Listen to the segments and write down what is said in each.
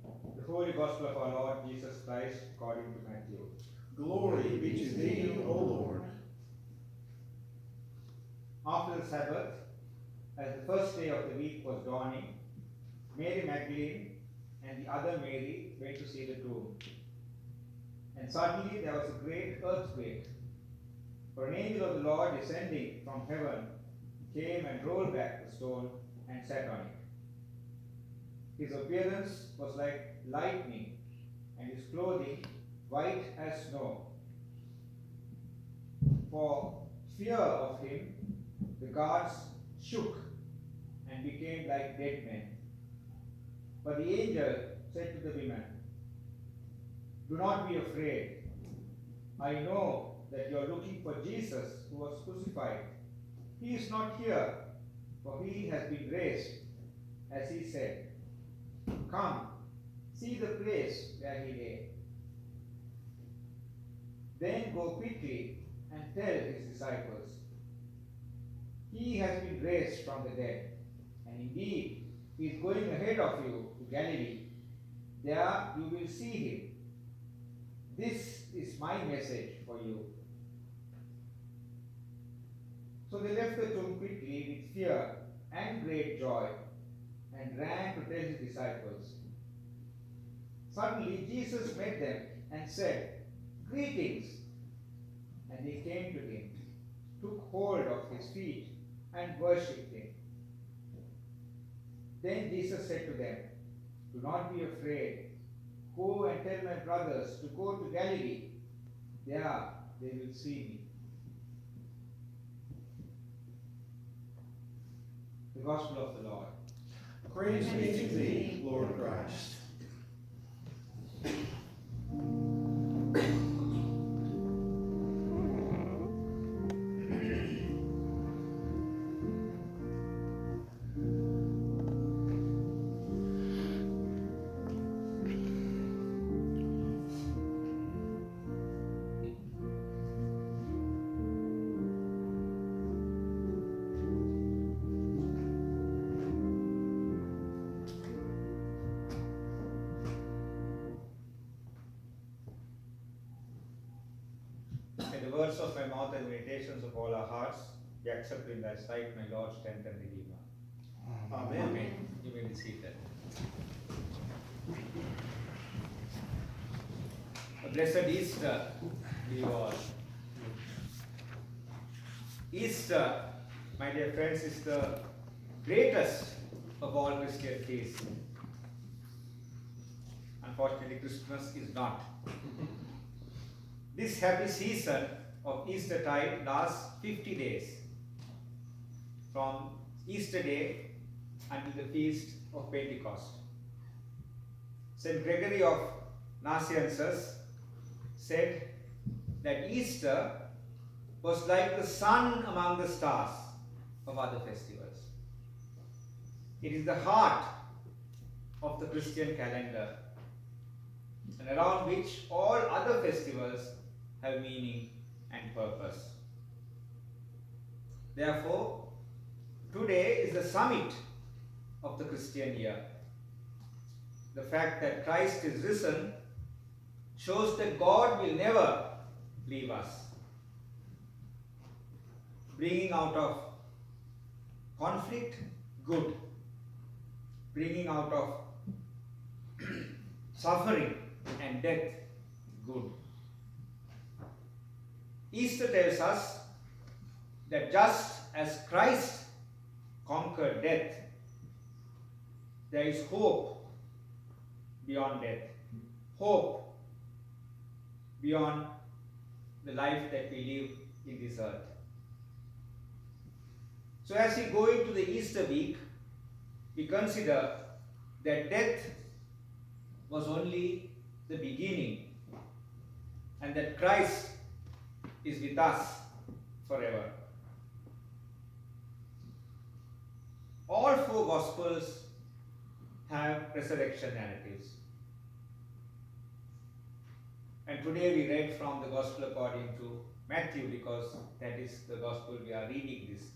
The Holy Gospel of our Lord Jesus Christ according to Matthew. Glory be to thee, O Lord. After the Sabbath, as the first day of the week was dawning, Mary Magdalene and the other Mary went to see the tomb. And suddenly there was a great earthquake, for an angel of the Lord descending from heaven came and rolled back the stone and sat on it. His appearance was like lightning, and his clothing white as snow. For fear of him, the guards shook and became like dead men. But the angel said to the women, "Do not be afraid. I know that you are looking for Jesus who was crucified. He is not here, for he has been raised, as he said. Come, see the place where he lay. Then go quickly and tell his disciples, he has been raised from the dead, and indeed he is going ahead of you to Galilee. There you will see him. This is my message for you." So they left the tomb quickly with fear and great joy and ran to tell his disciples. Suddenly Jesus met them and said, "Greetings." And they came to him, took hold of his feet, and worshipped him. Then Jesus said to them, "Do not be afraid. Go and tell my brothers to go to Galilee. There they will see me." The Gospel of the Lord. Praise be to thee, Lord Christ. May the words of my mouth and meditations of all our hearts be accepted in thy sight, my Lord, strength and Redeemer. Amen. You may be seated. A blessed Easter to you all. Easter, my dear friends, is the greatest of all Christian feasts. Unfortunately, Christmas is not. This happy season of Eastertide lasts 50 days, from Easter Day until the feast of Pentecost. St. Gregory of Nazianzus said that Easter was like the sun among the stars of other festivals. It is the heart of the Christian calendar, and around which all other festivals have meaning and purpose. Therefore, today is the summit of the Christian year. The fact that Christ is risen shows that God will never leave us, bringing out of conflict good, bringing out of suffering and death good. Easter tells us that just as Christ conquered death, there is hope beyond death, hope beyond the life that we live in this earth. So as we go into the Easter week, we consider that death was only the beginning and that Christ is with us forever. All four Gospels have resurrection narratives. And today we read from the Gospel according to Matthew because that is the Gospel we are reading this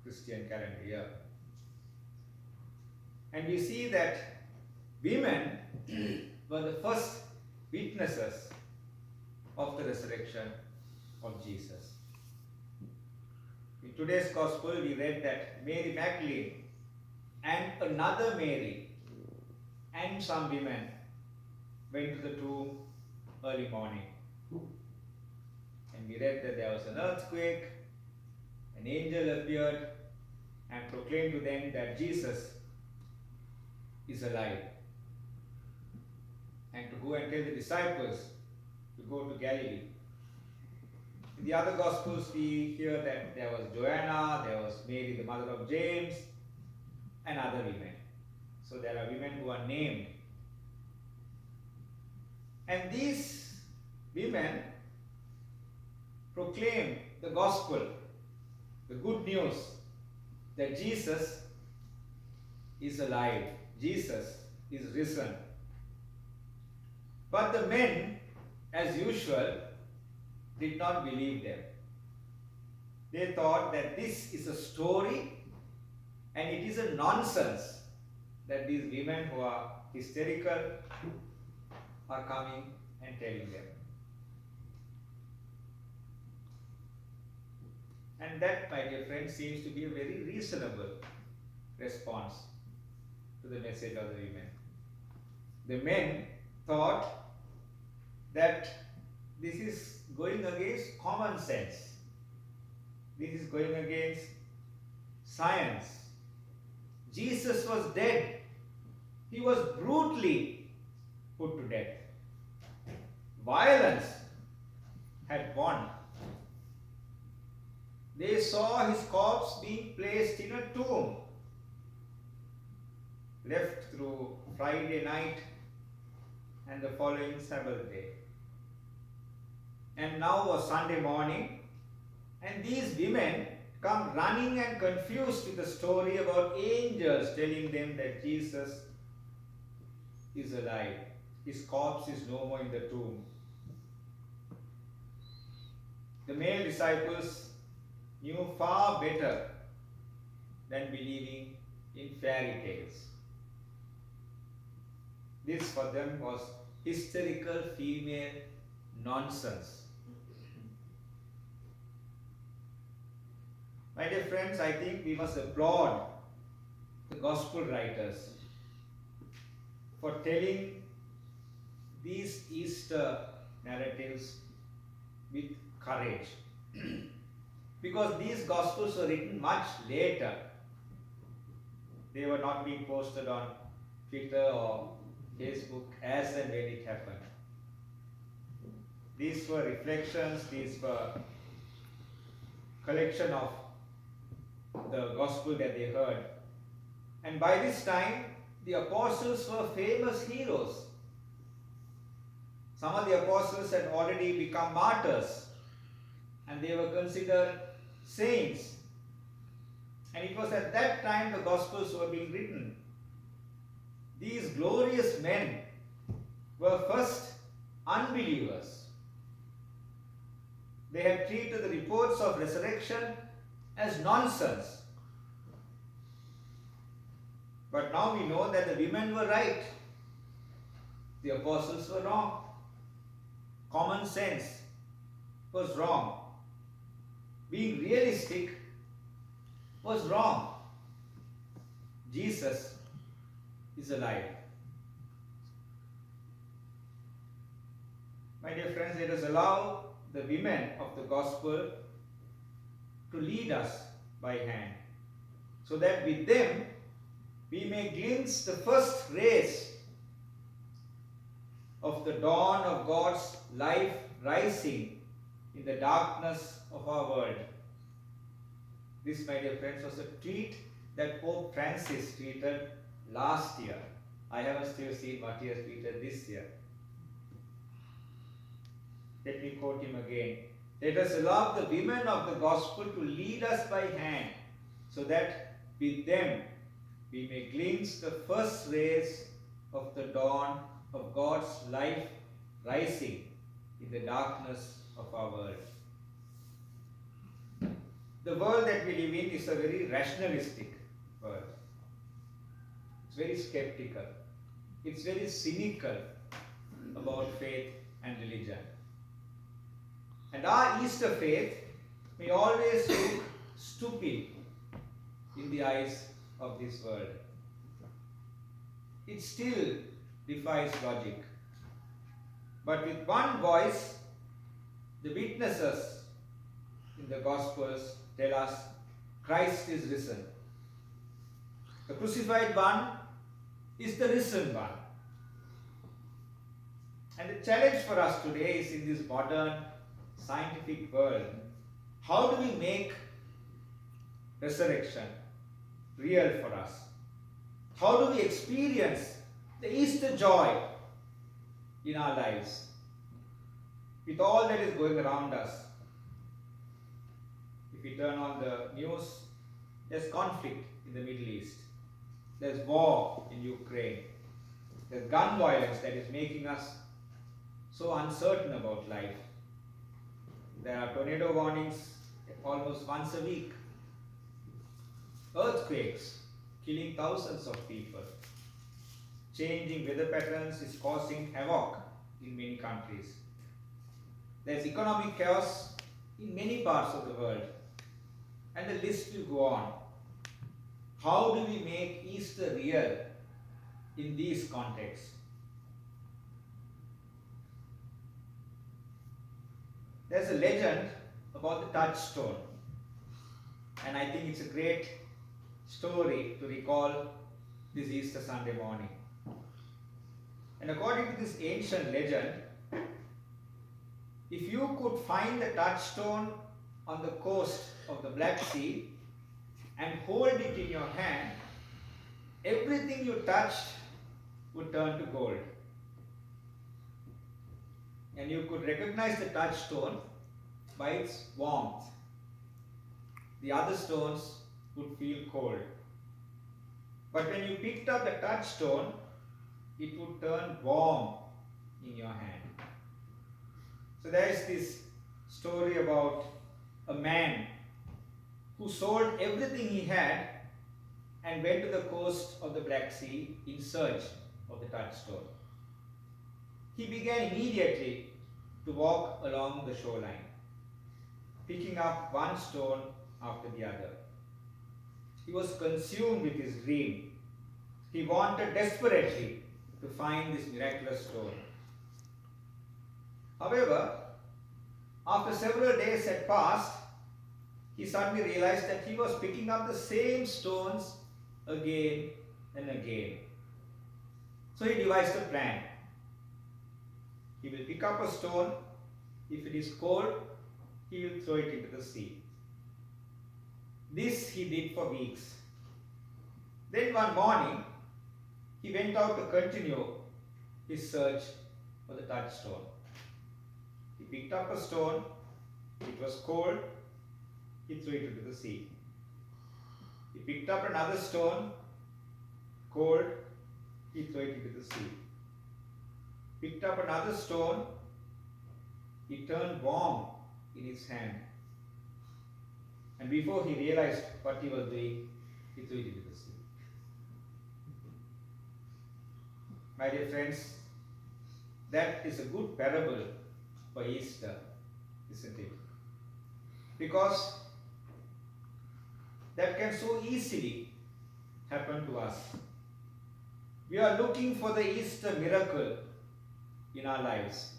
Christian calendar year. And we see that women were the first witnesses of the resurrection of Jesus. In today's gospel, we read that Mary Magdalene and another Mary and some women went to the tomb early morning. And we read that there was an earthquake, an angel appeared and proclaimed to them that Jesus is alive. And to go and tell the disciples to go to Galilee. In the other Gospels, we hear that there was Joanna, there was Mary, the mother of James, and other women. So there are women who are named. And these women proclaim the gospel, the good news that Jesus is alive, Jesus is risen. But the men, as usual, did not believe them. They thought that this is a story and it is a nonsense that these women who are hysterical are coming and telling them. And that, my dear friends, seems to be a very reasonable response to the message of the women. The men thought that this is going against common sense. This is going against science. Jesus was dead. He was brutally put to death. Violence had won. They saw his corpse being placed in a tomb, left through Friday night and the following Sabbath day. And now was Sunday morning, and these women come running and confused with the story about angels telling them that Jesus is alive. His corpse is no more in the tomb. The male disciples knew far better than believing in fairy tales. This for them was hysterical female nonsense. My dear friends, I think we must applaud the gospel writers for telling these Easter narratives with courage. Because these gospels were written much later. They were not being posted on Twitter or Facebook as and when it happened. These were reflections, these were collection of the gospel that they heard. And by this time, the apostles were famous heroes. Some of the apostles had already become martyrs, and they were considered saints. And it was at that time the Gospels were being written. These glorious men were first unbelievers. They had treated the reports of resurrection as nonsense. But now we know that the women were right. The apostles were wrong. Common sense was wrong. Being realistic was wrong. Jesus is alive. My dear friends, let us allow the women of the gospel to lead us by hand, so that with them we may glimpse the first rays of the dawn of God's life rising in the darkness of our world. This, my dear friends, was a tweet that Pope Francis tweeted last year. I haven't still seen what he has tweeted this year. Let me quote him again. Let us allow the women of the gospel to lead us by hand, so that with them we may glimpse the first rays of the dawn of God's life rising in the darkness of our world. The world that we live in is a very rationalistic world. It's very skeptical. it's very cynical about faith and religion. And our Easter faith may always look stupid in the eyes of this world. It still defies logic. But with one voice, the witnesses in the Gospels tell us Christ is risen. The crucified one is the risen one. And the challenge for us today is, in this modern scientific world, how do we make resurrection real for us? How do we experience the Easter joy in our lives with all that is going around us? If we turn on the news, there's conflict in the Middle East. There's war in Ukraine. There's gun violence that is making us so uncertain about life. There are tornado warnings almost once a week. Earthquakes killing thousands of people. Changing weather patterns is causing havoc in many countries. There's economic chaos in many parts of the world. And the list will go on. How do we make Easter real in these contexts? There's a legend about the touchstone, and I think it's a great story to recall this Easter Sunday morning. And according to this ancient legend, if you could find the touchstone on the coast of the Black Sea and hold it in your hand, everything you touched would turn to gold. And you could recognize the touchstone by its warmth. The other stones would feel cold. But when you picked up the touchstone, it would turn warm in your hand. So there is this story about a man who sold everything he had and went to the coast of the Black Sea in search of the touchstone. He began immediately to walk along the shoreline, picking up one stone after the other. He was consumed with his dream. He wanted desperately to find this miraculous stone. However, after several days had passed, he suddenly realized that he was picking up the same stones again and again. So he devised a plan. He will pick up a stone. If it is cold, he will throw it into the sea. This he did for weeks. Then one morning, he went out to continue his search for the touchstone. He picked up a stone. It was cold. He threw it into the sea. He picked up another stone. Cold. He threw it into the sea. Picked up another stone. It turned warm in his hand. And before he realized what he was doing, he threw it into the sea. My dear friends, that is a good parable for Easter, isn't it? Because that can so easily happen to us. We are looking for the Easter miracle in our lives.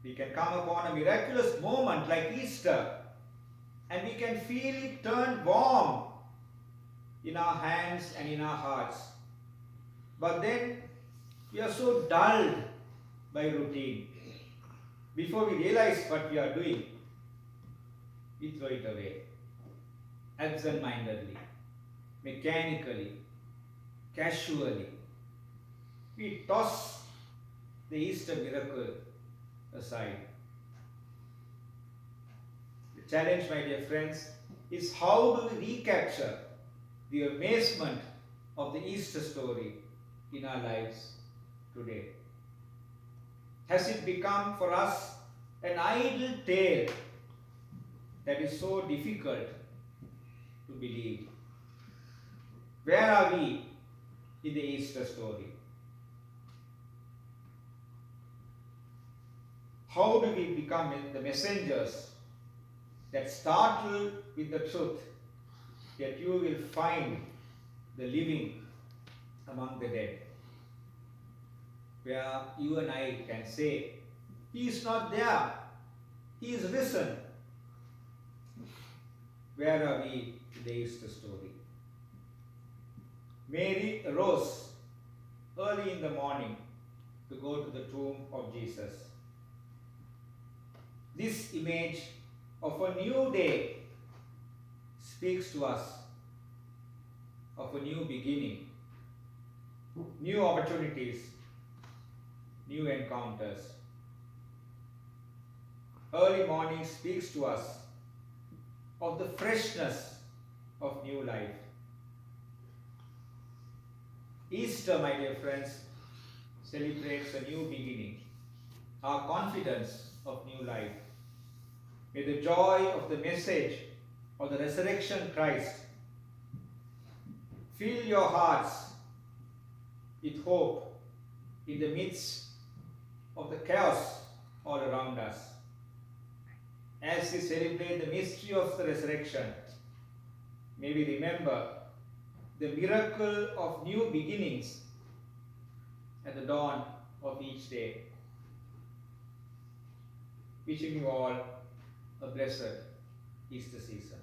We can come upon a miraculous moment like Easter, and we can feel it turn warm in our hands and in our hearts. But then we are so dulled by routine. Before we realize what we are doing, we throw it away, absent-mindedly, mechanically, casually. We toss the Easter miracle aside. The challenge, my dear friends, is how do we recapture the amazement of the Easter story in our lives today? Has it become for us an idle tale that is so difficult to believe? Where are we in the Easter story? How do we become the messengers that startle with the truth that you will find the living among the dead? Where you and I can say, He is not there, He is risen. Where are we in the Easter story? Mary arose early in the morning to go to the tomb of Jesus. This image of a new day speaks to us of a new beginning, new opportunities, new encounters. Early morning speaks to us of the freshness of new life. Easter, my dear friends, celebrates a new beginning, our confidence of new life. May the joy of the message of the resurrection Christ fill your hearts with hope in the midst of the chaos all around us. As we celebrate the mystery of the resurrection, may we remember the miracle of new beginnings at the dawn of each day. Wishing you all a blessed Easter season.